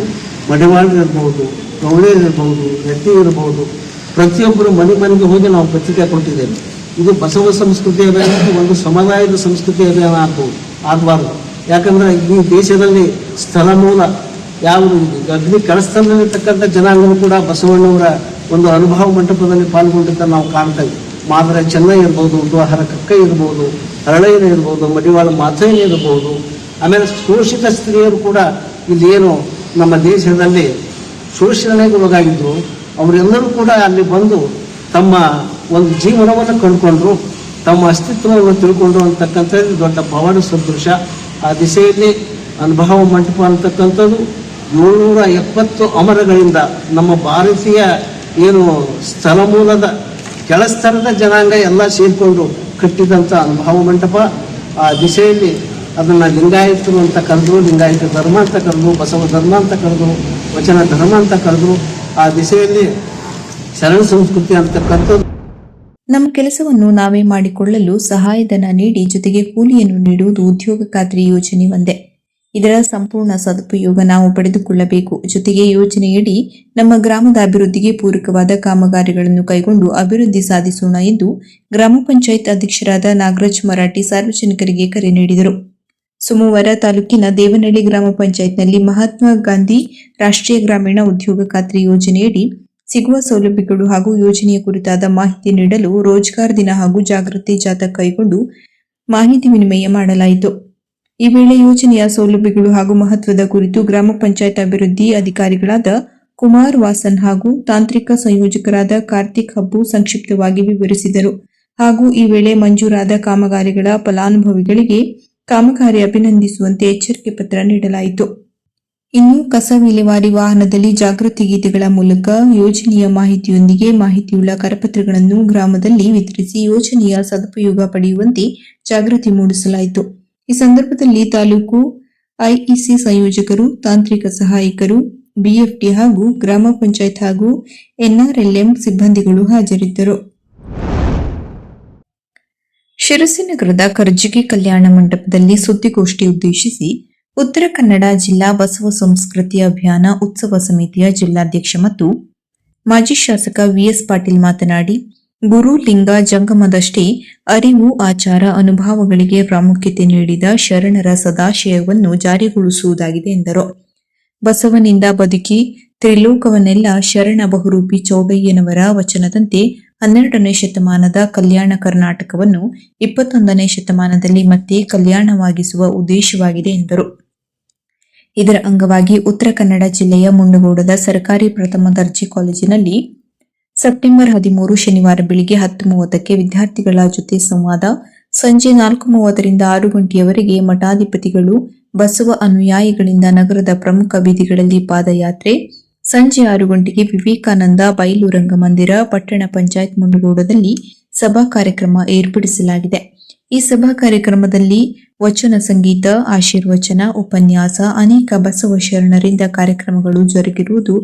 ಮಡಿವಾಳರು ಇರ್ಬೋದು, ಗೌಳಿಯರು ಇರ್ಬೋದು, ರೆಡ್ಡಿ ಇರ್ಬೋದು, ಪ್ರತಿಯೊಬ್ಬರು ಮನೆಗೆ ಹೋಗಿ ನಾವು ಪತ್ರಿಕೆ ಕೊಟ್ಟಿದ್ದೇವೆ. ಇದು ಬಸವ ಸಂಸ್ಕೃತಿ ಅಭಿಯಾನ ಒಂದು ಸಮುದಾಯದ ಸಂಸ್ಕೃತಿ ಅಭಿಯಾನ ಆಗಬಾರ್ದು. ಯಾಕಂದರೆ ಈ ದೇಶದಲ್ಲಿ ಸ್ಥಳ ಮೂಲ ಯಾವುದು ಅಗ್ನಿ ಕಳಸ್ಥದಲ್ಲಿರ್ತಕ್ಕಂಥ ಜನಾಂಗನೂ ಕೂಡ ಬಸವಣ್ಣವರ ಒಂದು ಅನುಭವ ಮಂಟಪದಲ್ಲಿ ಪಾಲ್ಗೊಂಡಿದ್ದ ನಾವು ಕಾಣ್ತೇವೆ. ಮಾದರ ಚೆನ್ನೈ ಇರ್ಬೋದು, ದ್ವಾಹರ ಕಕ್ಕ ಇರ್ಬೋದು, ಹರಳಯ್ಯನ ಇರ್ಬೋದು, ಮಡಿವಾಳ ಮಾಥಯ್ಯನ ಇರ್ಬೋದು. ಆಮೇಲೆ ಶೋಷಿತ ಸ್ತ್ರೀಯರು ಕೂಡ ಇಲ್ಲಿ ಏನು ನಮ್ಮ ದೇಶದಲ್ಲಿ ಶೋಷಣೆಗೆ ಒಳಗಾಗಿದ್ರು, ಅವರೆಲ್ಲರೂ ಕೂಡ ಅಲ್ಲಿ ಬಂದು ತಮ್ಮ ಒಂದು ಜೀವನವನ್ನು ಕಂಡುಕೊಂಡ್ರು, ತಮ್ಮ ಅಸ್ತಿತ್ವವನ್ನು ತಿಳ್ಕೊಂಡ್ರು ಅಂತಕ್ಕಂಥದ್ದು ದೊಡ್ಡ ಪವಾಡ ಸದೃಶ. ಆ ದಿಸೆಯಲ್ಲಿ ಅನುಭವ ಮಂಟಪ ಅಂತಕ್ಕಂಥದ್ದು 770 ಅಮರಗಳಿಂದ ನಮ್ಮ ಭಾರತೀಯ ಏನು ಸ್ಥಳ ಮೂಲದ ಕೆಳಸ್ತರದ ಜನಾಂಗ ಎಲ್ಲ ಸೇರಿಕೊಂಡು ಕಟ್ಟಿದಂಥ ಅನುಭವ ಮಂಟಪ. ಆ ದಿಸೆಯಲ್ಲಿ ಅದನ್ನು ಲಿಂಗಾಯತರು ಅಂತ ಕರೆದ್ರು, ಲಿಂಗಾಯತ ಧರ್ಮ ಅಂತ ಕರೆದ್ರು, ಬಸವ ಧರ್ಮ ಅಂತ ಕರೆದ್ರು, ವಚನ ಧರ್ಮ ಅಂತ ಕರೆದ್ರು. ಆ ದಿಸೆಯಲ್ಲಿ ಶರಣ ಸಂಸ್ಕೃತಿ ಅಂತಕ್ಕಂಥದ್ದು. ನಮ್ಮ ಕೆಲಸವನ್ನು ನಾವೇ ಮಾಡಿಕೊಳ್ಳಲು ಸಹಾಯಧನ ನೀಡಿ ಜೊತೆಗೆ ಕೂಲಿಯನ್ನು ನೀಡುವುದು ಉದ್ಯೋಗ ಖಾತ್ರಿ ಯೋಜನೆ ಒಂದೇ. ಇದರ ಸಂಪೂರ್ಣ ಸದುಪಯೋಗ ನಾವು ಪಡೆದುಕೊಳ್ಳಬೇಕು. ಜೊತೆಗೆ ಯೋಜನೆಯಡಿ ನಮ್ಮ ಗ್ರಾಮದ ಅಭಿವೃದ್ಧಿಗೆ ಪೂರಕವಾದ ಕಾಮಗಾರಿಗಳನ್ನು ಕೈಗೊಂಡು ಅಭಿವೃದ್ಧಿ ಸಾಧಿಸೋಣ ಎಂದು ಗ್ರಾಮ ಪಂಚಾಯತ್ ಅಧ್ಯಕ್ಷರಾದ ನಾಗರಾಜ್ ಮರಾಠಿ ಸಾರ್ವಜನಿಕರಿಗೆ ಕರೆ ನೀಡಿದರು. ಸೋಮವಾರ ತಾಲೂಕಿನ ದೇವನಹಳ್ಳಿ ಗ್ರಾಮ ಪಂಚಾಯತ್ನಲ್ಲಿ ಮಹಾತ್ಮ ಗಾಂಧಿ ರಾಷ್ಟ್ರೀಯ ಗ್ರಾಮೀಣ ಉದ್ಯೋಗ ಖಾತ್ರಿ ಯೋಜನೆಯಡಿ ಸಿಗುವ ಸೌಲಭ್ಯಗಳು ಹಾಗೂ ಯೋಜನೆಯ ಕುರಿತಾದ ಮಾಹಿತಿ ನೀಡಲು ರೋಜ್ಗಾರ್ ದಿನ ಹಾಗೂ ಜಾಗೃತಿ ಜಾಥಾ ಕೈಗೊಂಡು ಮಾಹಿತಿ ವಿನಿಮಯ ಮಾಡಲಾಯಿತು. ಈ ವೇಳೆ ಯೋಜನೆಯ ಸೌಲಭ್ಯಗಳು ಹಾಗೂ ಮಹತ್ವದ ಕುರಿತು ಗ್ರಾಮ ಪಂಚಾಯತ್ ಅಭಿವೃದ್ಧಿ ಅಧಿಕಾರಿಗಳಾದ ಕುಮಾರ್ ವಾಸನ್ ಹಾಗೂ ತಾಂತ್ರಿಕ ಸಂಯೋಜಕರಾದ ಕಾರ್ತಿಕ್ ಹಬ್ಬು ಸಂಕ್ಷಿಪ್ತವಾಗಿ ವಿವರಿಸಿದರು. ಹಾಗೂ ಈ ವೇಳೆ ಮಂಜೂರಾದ ಕಾಮಗಾರಿಗಳ ಫಲಾನುಭವಿಗಳಿಗೆ ಕಾಮಗಾರಿ ಅಭಿನಂದಿಸುವಂತೆ ಎಚ್ಚರಿಕೆ ಪತ್ರ ನೀಡಲಾಯಿತು. ಇನ್ನು ಕಸ ವಿಲೇವಾರಿ ವಾಹನದಲ್ಲಿ ಜಾಗೃತಿ ಗೀತೆಗಳ ಮೂಲಕ ಯೋಜನೆಯ ಮಾಹಿತಿಯೊಂದಿಗೆ ಮಾಹಿತಿಯುಳ್ಳ ಕರಪತ್ರಗಳನ್ನು ಗ್ರಾಮದಲ್ಲಿ ವಿತರಿಸಿ ಯೋಜನೆಯ ಸದುಪಯೋಗ ಪಡೆಯುವಂತೆ ಜಾಗೃತಿ ಮೂಡಿಸಲಾಯಿತು. ಈ ಸಂದರ್ಭದಲ್ಲಿ ತಾಲೂಕು ಐಇಸಿ ಸಂಯೋಜಕರು, ತಾಂತ್ರಿಕ ಸಹಾಯಕರು, ಬಿಎಫ್ಟಿ ಹಾಗೂ ಗ್ರಾಮ ಪಂಚಾಯತ್ ಹಾಗೂ ಎನ್ಆರ್ಎಲ್ಎಂ ಸಿಬ್ಬಂದಿಗಳು ಹಾಜರಿದ್ದರು. ಶಿರಸಿ ನಗರದ ಕರ್ಜಗಿ ಕಲ್ಯಾಣ ಮಂಟಪದಲ್ಲಿ ಸುದ್ದಿಗೋಷ್ಠಿ ಉದ್ದೇಶಿಸಿ ಉತ್ತರ ಕನ್ನಡ ಜಿಲ್ಲಾ ಬಸವ ಸಂಸ್ಕೃತಿ ಅಭಿಯಾನ ಉತ್ಸವ ಸಮಿತಿಯ ಜಿಲ್ಲಾಧ್ಯಕ್ಷ ಮತ್ತು ಮಾಜಿ ಶಾಸಕ ವಿಎಸ್ ಪಾಟೀಲ್ ಮಾತನಾಡಿ, ಗುರು ಲಿಂಗ ಜಂಗಮದಷ್ಟೇ ಅರಿವು, ಆಚಾರ, ಅನುಭವಗಳಿಗೆ ಪ್ರಾಮುಖ್ಯತೆ ನೀಡಿದ ಶರಣರ ಸದಾಶಯವನ್ನು ಜಾರಿಗೊಳಿಸುವುದಾಗಿದೆ ಎಂದರು. ಬಸವನಿಂದ ಬದುಕಿ ತ್ರಿಲೋಕವನ್ನೆಲ್ಲ ಶರಣ ಬಹುರೂಪಿ ಚೌಡಯ್ಯನವರ ವಚನದಂತೆ 12ನೇ ಶತಮಾನದ ಕಲ್ಯಾಣ ಕರ್ನಾಟಕವನ್ನು 21ನೇ ಶತಮಾನದಲ್ಲಿ ಮತ್ತೆ ಕಲ್ಯಾಣವಾಗಿಸುವ ಉದ್ದೇಶವಾಗಿದೆ ಎಂದರು. ಇದರ ಅಂಗವಾಗಿ ಉತ್ತರ ಕನ್ನಡ ಜಿಲ್ಲೆಯ ಮುಂಡಗೋಡದ ಸರ್ಕಾರಿ ಪ್ರಥಮ ದರ್ಜೆ ಕಾಲೇಜಿನಲ್ಲಿ ಸೆಪ್ಟೆಂಬರ್ 13 ಶನಿವಾರ ಬೆಳಿಗ್ಗೆ 10:30ಕ್ಕೆ ವಿದ್ಯಾರ್ಥಿಗಳ ಜೊತೆ ಸಂವಾದ, ಸಂಜೆ 4:30ರಿಂದ 6 ಗಂಟೆಯವರೆಗೆ ಮಠಾಧಿಪತಿಗಳು, ಬಸವ ಅನುಯಾಯಿಗಳಿಂದ ನಗರದ ಪ್ರಮುಖ ಬೀದಿಗಳಲ್ಲಿ ಪಾದಯಾತ್ರೆ, ಸಂಜೆ 6 ಗಂಟೆಗೆ ವಿವೇಕಾನಂದ ಬಯಲು ರಂಗಮಂದಿರ, ಪಟ್ಟಣ ಪಂಚಾಯತ್ ಮುಂಡಗೋಡದಲ್ಲಿ ಸಭಾ ಕಾರ್ಯಕ್ರಮ ಏರ್ಪಡಿಸಲಾಗಿದೆ. ಈ ಸಭಾ ಕಾರ್ಯಕ್ರಮದಲ್ಲಿ ವಚನ ಸಂಗೀತ, ಆಶೀರ್ವಚನ, ಉಪನ್ಯಾಸ, ಅನೇಕ ಬಸವ ಶರಣರಿಂದ ಕಾರ್ಯಕ್ರಮಗಳು ಜರುಗಿರುವುದು.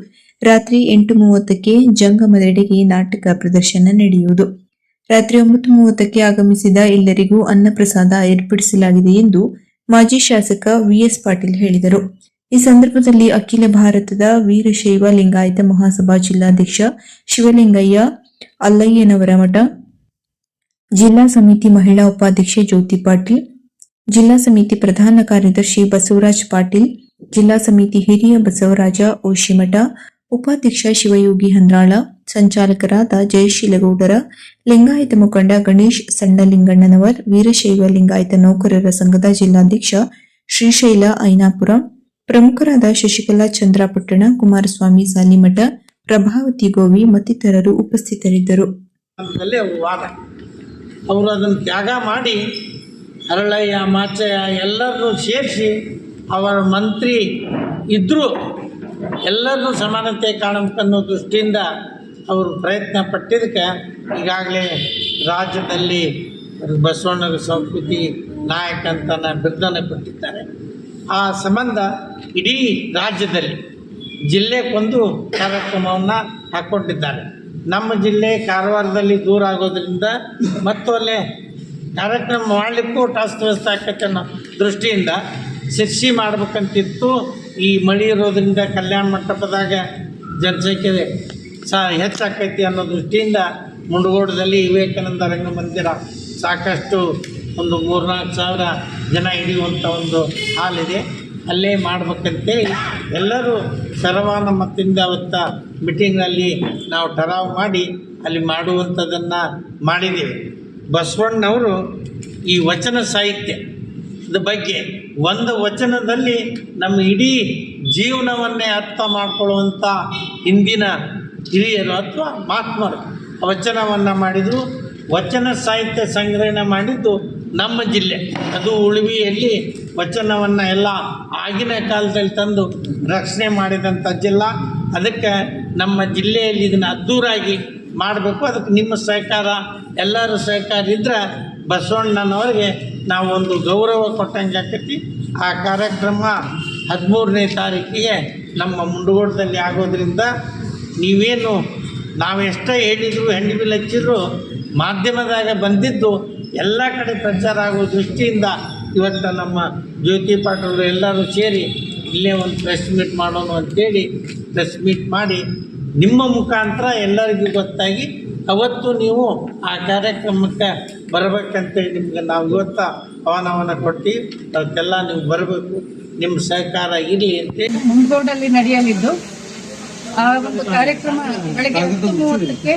ರಾತ್ರಿ 8:30ಕ್ಕೆ ಜಂಗಮದೆಡೆಗೆ ನಾಟಕ ಪ್ರದರ್ಶನ ನಡೆಯುವುದು. ರಾತ್ರಿ 9:30ಕ್ಕೆ ಆಗಮಿಸಿದ ಎಲ್ಲರಿಗೂ ಅನ್ನಪ್ರಸಾದ ಏರ್ಪಡಿಸಲಾಗಿದೆ ಎಂದು ಮಾಜಿ ಶಾಸಕ ವಿಎಸ್ ಪಾಟೀಲ್ ಹೇಳಿದರು. ಈ ಸಂದರ್ಭದಲ್ಲಿ ಅಖಿಲ ಭಾರತದ ವೀರಶೈವ ಲಿಂಗಾಯತ ಮಹಾಸಭಾ ಜಿಲ್ಲಾಧ್ಯಕ್ಷ ಶಿವಲಿಂಗಯ್ಯ ಅಲ್ಲಯ್ಯನವರ ಮಠ, ಜಿಲ್ಲಾ ಸಮಿತಿ ಮಹಿಳಾ ಉಪಾಧ್ಯಕ್ಷೆ ಜ್ಯೋತಿ ಪಾಟೀಲ್, ಜಿಲ್ಲಾ ಸಮಿತಿ ಪ್ರಧಾನ ಕಾರ್ಯದರ್ಶಿ ಬಸವರಾಜ್ ಪಾಟೀಲ್, ಜಿಲ್ಲಾ ಸಮಿತಿ ಹಿರಿಯ ಬಸವರಾಜ ಓಶಿಮಠ, ಉಪಾಧ್ಯಕ್ಷ ಶಿವಯೋಗಿ ಹಂದ್ರಾಳ, ಸಂಚಾಲಕರಾದ ಜಯಶೀಲಗೌಡರ, ಲಿಂಗಾಯತ ಮುಖಂಡ ಗಣೇಶ್ ಸಣ್ಣಲಿಂಗಣ್ಣನವರ್, ವೀರಶೈವ ಲಿಂಗಾಯತ ನೌಕರರ ಸಂಘದ ಜಿಲ್ಲಾಧ್ಯಕ್ಷ ಶ್ರೀಶೈಲ ಐನಾಪುರ, ಪ್ರಮುಖರಾದ ಶಶಿಕಲಾ ಚಂದ್ರಪಟ್ಟಣ, ಕುಮಾರಸ್ವಾಮಿ ಸಾಲಿಮಠ, ಪ್ರಭಾವತಿ ಗೋವಿ ಮತ್ತಿತರರು ಉಪಸ್ಥಿತರಿದ್ದರು. ಅವರು ಅದನ್ನು ತ್ಯಾಗ ಮಾಡಿ ಹರಳಯ್ಯ ಮಾಚಯ್ಯ ಎಲ್ಲರನ್ನೂ ಸೇರಿಸಿ ಅವರ ಮಂತ್ರಿ ಇದ್ದರೂ ಎಲ್ಲರನ್ನೂ ಸಮಾನತೆ ಕಾಣಬೇಕನ್ನೋ ದೃಷ್ಟಿಯಿಂದ ಅವರು ಪ್ರಯತ್ನ ಪಟ್ಟಿದ್ದಕ್ಕೆ ಈಗಾಗಲೇ ರಾಜ್ಯದಲ್ಲಿ ಬಸವಣ್ಣನ ಸಂಸ್ಕೃತಿ ನಾಯಕ ಅಂತ ಬಿರುದನ್ನು ಕೊಟ್ಟಿದ್ದಾರೆ. ಆ ಸಂಬಂಧ ಇಡೀ ರಾಜ್ಯದಲ್ಲಿ ಜಿಲ್ಲೆಗೊಂದು ಕಾರ್ಯಕ್ರಮವನ್ನು ಹಾಕ್ಕೊಂಡಿದ್ದಾರೆ. ನಮ್ಮ ಜಿಲ್ಲೆ ಕಾರವಾರದಲ್ಲಿ ದೂರ ಆಗೋದ್ರಿಂದ ಮತ್ತು ಅಲ್ಲೇ ಕಾರ್ಯಕ್ರಮ ಮಾಡಲಿಕ್ಕೂ ಅಸ್ತವ್ಯಸ್ತ ಆಕೈತೆ ಅನ್ನೋ ದೃಷ್ಟಿಯಿಂದ ಶಿರ್ಸಿ ಮಾಡ್ಬೇಕಂತಿತ್ತು. ಈ ಮಳೆ ಇರೋದ್ರಿಂದ ಕಲ್ಯಾಣ ಮಂಟಪದಾಗ ಜನಸಂಖ್ಯೆ ಹೆಚ್ಚಾಕೈತಿ ಅನ್ನೋ ದೃಷ್ಟಿಯಿಂದ ಮುಂಡಗೋಡದಲ್ಲಿ ವಿವೇಕಾನಂದ ರಂಗಮಂದಿರ ಸಾಕಷ್ಟು ಒಂದು 3-4 ಸಾವಿರ ಜನ ಹಿಡಿಯುವಂಥ ಒಂದು ಹಾಲಿದೆ, ಅಲ್ಲೇ ಮಾಡ್ಬೇಕಂತೇಳಿ ಎಲ್ಲರೂ ಸರ್ವಾನುಮತದಿಂದ ಅವತ್ತ ಮೀಟಿಂಗಲ್ಲಿ ನಾವು ಠರಾವು ಮಾಡಿ ಅಲ್ಲಿ ಮಾಡುವಂಥದ್ದನ್ನು ಮಾಡಿದ್ದೀವಿ. ಬಸವಣ್ಣವರು ಈ ವಚನ ಸಾಹಿತ್ಯದ ಬಗ್ಗೆ ಒಂದು ವಚನದಲ್ಲಿ ನಮ್ಮ ಇಡೀ ಜೀವನವನ್ನೇ ಅರ್ಥ ಮಾಡಿಕೊಳ್ಳುವಂಥ ಹಿಂದಿನ ಹಿರಿಯರು ಅಥವಾ ಮಹಾತ್ಮರು ವಚನವನ್ನು ಮಾಡಿದರು. ವಚನ ಸಾಹಿತ್ಯ ಸಂಗ್ರಹಣೆ ಮಾಡಿದ್ದು ನಮ್ಮ ಜಿಲ್ಲೆ, ಅದು ಉಳುವಿಯಲ್ಲಿ ವಚನವನ್ನು ಎಲ್ಲ ಆಗಿನ ಕಾಲದಲ್ಲಿ ತಂದು ರಕ್ಷಣೆ ಮಾಡಿದಂಥ ಜಿಲ್ಲಾ. ಅದಕ್ಕೆ ನಮ್ಮ ಜಿಲ್ಲೆಯಲ್ಲಿ ಇದನ್ನು ಅದ್ದೂರಾಗಿ ಮಾಡಬೇಕು. ಅದಕ್ಕೆ ನಿಮ್ಮ ಸಹಕಾರ, ಎಲ್ಲರ ಸಹಕಾರ ಇದ್ದರೆ ಬಸವಣ್ಣನವರಿಗೆ ನಾವು ಒಂದು ಗೌರವ ಕೊಟ್ಟಂಗೆ ಆಕೈತಿ. ಆ ಕಾರ್ಯಕ್ರಮ 13ನೇ ತಾರೀಕಿಗೆ ನಮ್ಮ ಮುಂಡಗೋಡದಲ್ಲಿ ಆಗೋದ್ರಿಂದ ನೀವೇನು ನಾವೆಷ್ಟೇ ಹೇಳಿದ್ರು ಹೆಂಡು ಬಿಲ್ ಹಚ್ಚಿದ್ರು ಮಾಧ್ಯಮದಾಗ ಬಂದಿದ್ದು ಎಲ್ಲ ಕಡೆ ಪ್ರಚಾರ ಆಗೋ ದೃಷ್ಟಿಯಿಂದ ಇವತ್ತು ನಮ್ಮ ಜ್ಯೋತಿ ಪಾಟೀಲರು ಎಲ್ಲರೂ ಸೇರಿ ಇಲ್ಲೇ ಒಂದು ಪ್ರೆಸ್ ಮೀಟ್ ಮಾಡೋಣ ಅಂತೇಳಿ ಪ್ರೆಸ್ ಮೀಟ್ ಮಾಡಿ ನಿಮ್ಮ ಮುಖಾಂತರ ಎಲ್ಲರಿಗೂ ಗೊತ್ತಾಗಿ ಅವತ್ತು ನೀವು ಆ ಕಾರ್ಯಕ್ರಮಕ್ಕೆ ಬರಬೇಕಂತೇಳಿ ನಿಮ್ಗೆ ನಾವು ಇವತ್ತು ಆಹ್ವಾನವನ್ನು ಕೊಟ್ಟು ಅದಕ್ಕೆಲ್ಲ ನೀವು ಬರಬೇಕು, ನಿಮ್ಮ ಸಹಕಾರ ಇರಲಿ ಅಂತೇಳಿ. ಮುಂಡಗೋಡಲ್ಲಿ ನಡೆಯಲಿದ್ದು ಆ ಒಂದು ಕಾರ್ಯಕ್ರಮ ಬೆಳಗ್ಗೆ 10:30ಕ್ಕೆ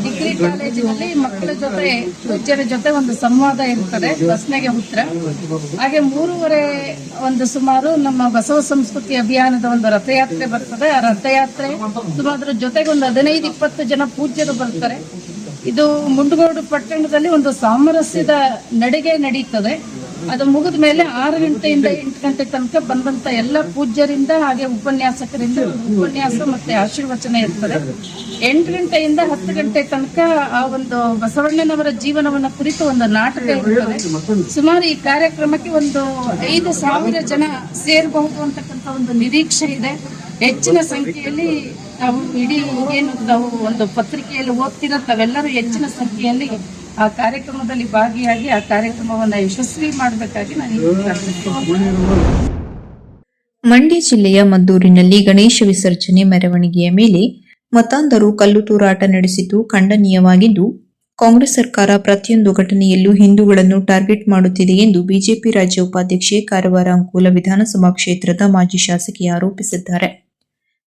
ಡಿಗ್ರಿ ಕಾಲೇಜಿನಲ್ಲಿ ಮಕ್ಕಳ ಜೊತೆ ಪೂಜ್ಯರ ಜೊತೆ ಒಂದು ಸಂವಾದ ಇರ್ತದೆ, ಬಸ್ನೆಗೆ ಉತ್ತರ. ಹಾಗೆ 3:30 ಒಂದು ಸುಮಾರು ನಮ್ಮ ಬಸವ ಸಂಸ್ಕೃತಿ ಅಭಿಯಾನದ ಒಂದು ರಥಯಾತ್ರೆ ಬರ್ತದೆ. ಆ ರಥಯಾತ್ರೆ ಸುಮಾರು ಜೊತೆಗೆ ಒಂದು 15-20 ಜನ ಪೂಜ್ಯರು ಬರ್ತಾರೆ. ಇದು ಮುಂಡಗೋಡು ಪಟ್ಟಣದಲ್ಲಿ ಒಂದು ಸಾಮರಸ್ಯದ ನಡಿಗೆ ನಡೀತದೆ. ಅದು ಮುಗಿದ ಮೇಲೆ 6 ಗಂಟೆಯಿಂದ 8 ಗಂಟೆ ತನಕ ಬಂದಂತ ಎಲ್ಲ ಪೂಜ್ಯರಿಂದ ಹಾಗೆ ಉಪನ್ಯಾಸಕರಿಂದ ಉಪನ್ಯಾಸ ಮತ್ತೆ ಆಶೀರ್ವಚನ ಇರ್ತದೆ. 8 ಗಂಟೆಯಿಂದ 10 ಗಂಟೆ ತನಕ ಆ ಒಂದು ಬಸವಣ್ಣನವರ ಜೀವನವನ್ನ ಕುರಿತು ಒಂದು ನಾಟಕ ಇರ್ತದೆ. ಸುಮಾರು ಈ ಕಾರ್ಯಕ್ರಮಕ್ಕೆ ಒಂದು 5,000 ಜನ ಸೇರಬಹುದು ಅಂತಕ್ಕಂಥ ಒಂದು ನಿರೀಕ್ಷೆ ಇದೆ. ಹೆಚ್ಚಿನ ಸಂಖ್ಯೆಯಲ್ಲಿ ನಾವು ಇಡೀ ಏನು ನಾವು ಒಂದು ಪತ್ರಿಕೆಯಲ್ಲಿ ಓದ್ತಿರೋ ತಾವೆಲ್ಲರೂ ಹೆಚ್ಚಿನ ಸಂಖ್ಯೆಯಲ್ಲಿ ಆ ಕಾರ್ಯಕ್ರಮದಲ್ಲಿ ಭಾಗಿಯಾಗಿ ಆ ಕಾರ್ಯಕ್ರಮವನ್ನು ಯಶಸ್ವಿ ಮಾಡಬೇಕಾಗಿ ನಾನು ಮಂಡ್ಯ ಜಿಲ್ಲೆಯ ಮದ್ದೂರಿನಲ್ಲಿ ಗಣೇಶ ವಿಸರ್ಜನೆ ಮೆರವಣಿಗೆಯ ಮೇಲೆ ಮತಾಂಧರು ಕಲ್ಲು ತೂರಾಟ ನಡೆಸಿದ್ದು ಖಂಡನೀಯವಾಗಿದ್ದು, ಕಾಂಗ್ರೆಸ್ ಸರ್ಕಾರ ಪ್ರತಿಯೊಂದು ಘಟನೆಯಲ್ಲೂ ಹಿಂದೂಗಳನ್ನು ಟಾರ್ಗೆಟ್ ಮಾಡುತ್ತಿದೆ ಎಂದು ಬಿಜೆಪಿ ರಾಜ್ಯ ಉಪಾಧ್ಯಕ್ಷೆ, ಕಾರವಾರ ಅಂಕೋಲ ವಿಧಾನಸಭಾ ಕ್ಷೇತ್ರದ ಮಾಜಿ ಶಾಸಕಿ ಆರೋಪಿಸಿದ್ದಾರೆ.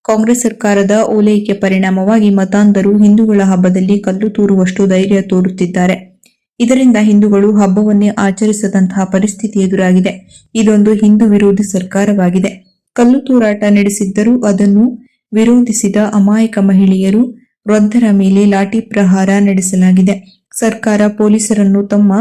ಕಾಂಗ್ರೆಸ್ ಸರ್ಕಾರದ ಓಲೈಕೆ ಪರಿಣಾಮವಾಗಿ ಮತಾಂಧರು ಹಿಂದೂಗಳ ಹಬ್ಬದಲ್ಲಿ ಕಲ್ಲು ತೂರುವಷ್ಟು ಧೈರ್ಯ ತೋರುತ್ತಿದ್ದಾರೆ. ಇದರಿಂದ ಹಿಂದೂಗಳು ಹಬ್ಬವನ್ನೇ ಆಚರಿಸದಂತಹ ಪರಿಸ್ಥಿತಿ ಎದುರಾಗಿದೆ. ಇದೊಂದು ಹಿಂದೂ ವಿರೋಧಿ ಸರ್ಕಾರವಾಗಿದೆ. ಕಲ್ಲು ತೂರಾಟ ನಡೆಸಿದ್ದರೂ ಅದನ್ನು ವಿರೋಧಿಸಿದ ಅಮಾಯಕ ಮಹಿಳೆಯರು, ವೃದ್ಧರ ಮೇಲೆ ಲಾಠಿ ಪ್ರಹಾರ ನಡೆಸಲಾಗಿದೆ. ಸರ್ಕಾರ ಪೊಲೀಸರನ್ನು ತಮ್ಮ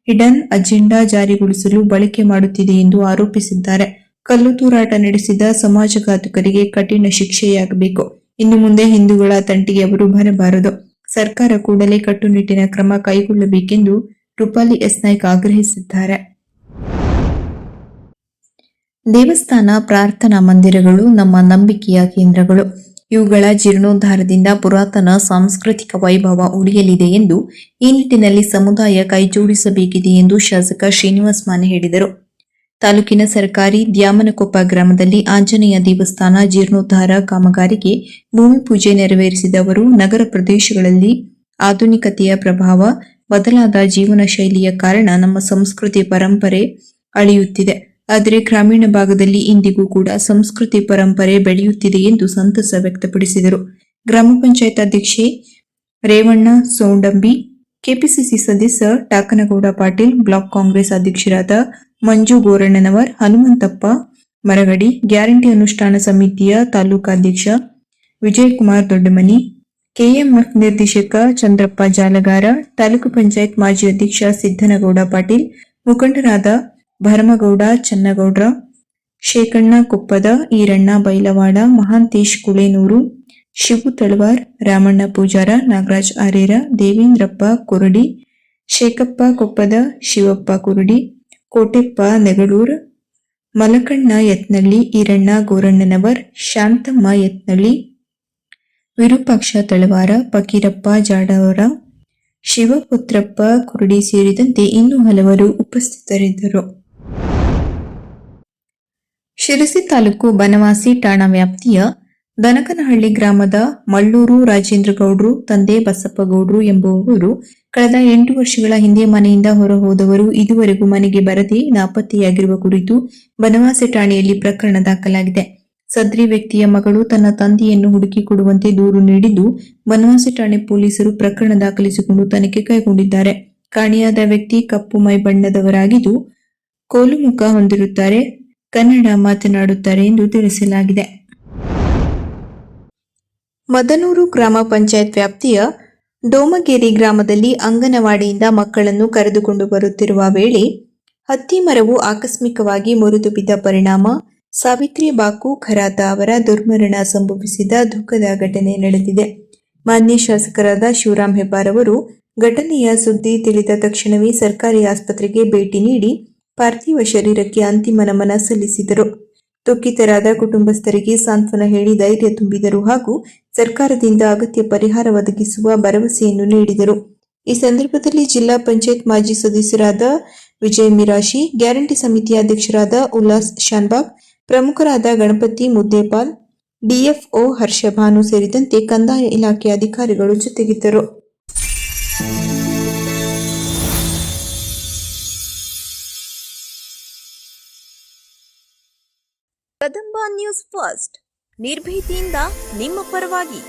ಹಿಡನ್ ಅಜೆಂಡಾ ಜಾರಿಗೊಳಿಸಲು ಬಳಕೆ ಮಾಡುತ್ತಿದೆ ಎಂದು ಆರೋಪಿಸಿದ್ದಾರೆ. ಕಲ್ಲು ತೂರಾಟ ನಡೆಸಿದ ಸಮಾಜಘಾತುಕರಿಗೆ ಕಠಿಣ ಶಿಕ್ಷೆಯಾಗಬೇಕು. ಇನ್ನು ಮುಂದೆ ಹಿಂದೂಗಳ ತಂಟಿಗೆ ಅವರು ಬರಬಾರದು. ಸರ್ಕಾರ ಕೂಡಲೇ ಕಟ್ಟುನಿಟ್ಟಿನ ಕ್ರಮ ಕೈಗೊಳ್ಳಬೇಕೆಂದು ರೂಪಾಲಿ ಎಸ್ ನಾಯ್ಕ್ ಆಗ್ರಹಿಸಿದ್ದಾರೆ. ದೇವಸ್ಥಾನ, ಪ್ರಾರ್ಥನಾ ಮಂದಿರಗಳು ನಮ್ಮ ನಂಬಿಕೆಯ ಕೇಂದ್ರಗಳು. ಇವುಗಳ ಜೀರ್ಣೋದ್ಧಾರದಿಂದ ಪುರಾತನ ಸಾಂಸ್ಕೃತಿಕ ವೈಭವ ಉಳಿಯಲಿದೆ ಎಂದು ಈ ನಿಟ್ಟಿನಲ್ಲಿ ಸಮುದಾಯ ಕೈಜೋಡಿಸಬೇಕಿದೆ ಎಂದು ಶಾಸಕ ಶ್ರೀನಿವಾಸ್ ಮಾನೆ ಹೇಳಿದರು. ತಾಲೂಕಿನ ಸರ್ಕಾರಿ ದ್ಯಾಮನಕೊಪ್ಪ ಗ್ರಾಮದಲ್ಲಿ ಆಂಜನೇಯ ದೇವಸ್ಥಾನ ಜೀರ್ಣೋದ್ಧಾರ ಕಾಮಗಾರಿಗೆ ಭೂಮಿ ಪೂಜೆ ನೆರವೇರಿಸಿದ ಅವರು, ನಗರ ಪ್ರದೇಶಗಳಲ್ಲಿ ಆಧುನಿಕತೆಯ ಪ್ರಭಾವ, ಬದಲಾದ ಜೀವನ ಶೈಲಿಯ ಕಾರಣ ನಮ್ಮ ಸಂಸ್ಕೃತಿ ಪರಂಪರೆ ಅಳಿಯುತ್ತಿದೆ. ಆದರೆ ಗ್ರಾಮೀಣ ಭಾಗದಲ್ಲಿ ಇಂದಿಗೂ ಕೂಡ ಸಂಸ್ಕೃತಿ ಪರಂಪರೆ ಬೆಳೆಯುತ್ತಿದೆ ಎಂದು ಸಂತಸ ವ್ಯಕ್ತಪಡಿಸಿದರು. ಗ್ರಾಮ ಪಂಚಾಯತ್ ಅಧ್ಯಕ್ಷೆ ರೇವಣ್ಣ ಸೋಂಡಂಬಿ, ಕೆಪಿಸಿಸಿ ಸದಸ್ಯ ಟಾಕನಗೌಡ ಪಾಟೀಲ್, ಬ್ಲಾಕ್ ಕಾಂಗ್ರೆಸ್ ಅಧ್ಯಕ್ಷರಾದ ಮಂಜು ಗೋರಣ್ಣನವರ್, ಹನುಮಂತಪ್ಪ ಮರಗಡಿ, ಗ್ಯಾರಂಟಿ ಅನುಷ್ಠಾನ ಸಮಿತಿಯ ತಾಲೂಕಾಧ್ಯಕ್ಷ ವಿಜಯಕುಮಾರ್ ದೊಡ್ಡಮನಿ, ಕೆಎಂಎಫ್ ನಿರ್ದೇಶಕ ಚಂದ್ರಪ್ಪ ಜಾಲಗಾರ, ತಾಲೂಕು ಪಂಚಾಯತ್ ಮಾಜಿ ಅಧ್ಯಕ್ಷ ಸಿದ್ದನಗೌಡ ಪಾಟೀಲ್, ಮುಖಂಡರಾದ ಭರಮಗೌಡ ಚನ್ನಗೌಡ್ರ, ಶೇಖಣ್ಣ ಕೊಪ್ಪದ, ಈರಣ್ಣ ಬೈಲವಾಡ, ಮಹಾಂತೇಶ್ ಕುಳೇನೂರು, ಶಿವು ತಳವಾರ್, ರಾಮಣ್ಣ ಪೂಜಾರ, ನಾಗರಾಜ್ ಆರೇರ, ದೇವೇಂದ್ರಪ್ಪ ಕುರಡಿ, ಶೇಖಪ್ಪ ಕೊಪ್ಪದ, ಶಿವಪ್ಪ ಕುರಡಿ, ಕೋಟೆಪ್ಪ ನೆಗಳೂರ್, ಮಲಕಣ್ಣ ಯತ್ನಳ್ಳಿ, ಈರಣ್ಣ ಗೋರಣ್ಣನವರ್, ಶಾಂತಮ್ಮ ಯತ್ನಳ್ಳಿ, ವಿರೂಪಾಕ್ಷ ತಳವಾರ, ಫಕೀರಪ್ಪ ಜಾಡವರ, ಶಿವಪುತ್ರಪ್ಪ ಕುರುಡಿ ಸೇರಿದಂತೆ ಇನ್ನೂ ಹಲವರು ಉಪಸ್ಥಿತರಿದ್ದರು. ಶಿರಸಿ ತಾಲೂಕು ಬನವಾಸಿ ಠಾಣಾ ವ್ಯಾಪ್ತಿಯ ದನಕನಹಳ್ಳಿ ಗ್ರಾಮದ ಮಳ್ಳೂರು ರಾಜೇಂದ್ರಗೌಡ್ರು ತಂದೆ ಬಸಪ್ಪಗೌಡ್ರು ಎಂಬುವವರು ಕಳೆದ 8 ವರ್ಷಗಳ ಹಿಂದೆ ಮನೆಯಿಂದ ಹೊರಹೋದವರು ಇದುವರೆಗೂ ಮನೆಗೆ ಬರದೆ ನಾಪತ್ತೆಯಾಗಿರುವ ಕುರಿತು ಬನವಾಸಿ ಠಾಣೆಯಲ್ಲಿ ಪ್ರಕರಣ ದಾಖಲಾಗಿದೆ. ಸದ್ರಿ ವ್ಯಕ್ತಿಯ ಮಗಳು ತನ್ನ ತಂದೆಯನ್ನು ಹುಡುಕಿಕೊಡುವಂತೆ ದೂರು ನೀಡಿದ್ದು, ಬನವಾಸಿ ಠಾಣೆ ಪೊಲೀಸರು ಪ್ರಕರಣ ದಾಖಲಿಸಿಕೊಂಡು ತನಿಖೆ ಕೈಗೊಂಡಿದ್ದಾರೆ. ಕಾಣೆಯಾದ ವ್ಯಕ್ತಿ ಕಪ್ಪು ಮೈ ಬಣ್ಣದವರಾಗಿದ್ದು, ಕೋಲು ಮುಖ ಹೊಂದಿರುತ್ತಾರೆ, ಕನ್ನಡ ಮಾತನಾಡುತ್ತಾರೆ ಎಂದು ತಿಳಿಸಲಾಗಿದೆ. ಮದನೂರು ಗ್ರಾಮ ಪಂಚಾಯತ್ ವ್ಯಾಪ್ತಿಯ ಡೋಮಗೇರಿ ಗ್ರಾಮದಲ್ಲಿ ಅಂಗನವಾಡಿಯಿಂದ ಮಕ್ಕಳನ್ನು ಕರೆದುಕೊಂಡು ಬರುತ್ತಿರುವ ವೇಳೆ ಹತ್ತಿ ಮರವು ಆಕಸ್ಮಿಕವಾಗಿ ಮುರಿದು ಬಿದ್ದ ಪರಿಣಾಮ ಸಾವಿತ್ರಿ ಬಾಕು ಖರಾತ ಅವರ ದುರ್ಮರಣ ಸಂಭವಿಸಿದ ದುಃಖದ ಘಟನೆ ನಡೆದಿದೆ. ಮಾನ್ಯ ಶಾಸಕರಾದ ಶಿವರಾಂ ಹೆಬ್ಬಾರ್ ಅವರು ಘಟನೆಯ ಸುದ್ದಿ ತಿಳಿದ ತಕ್ಷಣವೇ ಸರ್ಕಾರಿ ಆಸ್ಪತ್ರೆಗೆ ಭೇಟಿ ನೀಡಿ ಪಾರ್ಥಿವ ಶರೀರಕ್ಕೆ ಅಂತಿಮ ನಮನ ಸಲ್ಲಿಸಿದರು. ದುಃಖಿತರಾದ ಕುಟುಂಬಸ್ಥರಿಗೆ ಸಾಂತ್ವನ ಹೇಳಿ ಧೈರ್ಯ ತುಂಬಿದರು ಹಾಗೂ ಸರ್ಕಾರದಿಂದ ಅಗತ್ಯ ಪರಿಹಾರ ಒದಗಿಸುವ ಭರವಸೆಯನ್ನು ನೀಡಿದರು. ಈ ಸಂದರ್ಭದಲ್ಲಿ ಜಿಲ್ಲಾ ಪಂಚಾಯತ್ ಮಾಜಿ ಸದಸ್ಯರಾದ ವಿಜಯ್ ಮಿರಾಶಿ, ಗ್ಯಾರಂಟಿ ಸಮಿತಿಯ ಅಧ್ಯಕ್ಷರಾದ ಉಲ್ಲಾಸ್ ಶಾನ್ಬಾಗ್, ಪ್ರಮುಖರಾದ ಗಣಪತಿ ಮುದ್ದೇಪಾಲ್, ಡಿಎಫ್ಒ ಹರ್ಷಭಾನು ಸೇರಿದಂತೆ ಕಂದಾಯ ಇಲಾಖೆ ಅಧಿಕಾರಿಗಳು ಜೊತೆಗಿದ್ದರು. ಕದಂಬ ನ್ಯೂಸ್ ಫಸ್ಟ್, ನಿರ್ಭೀತಿಯಿಂದ ನಿಮ್ಮ ಪರವಾಗಿ.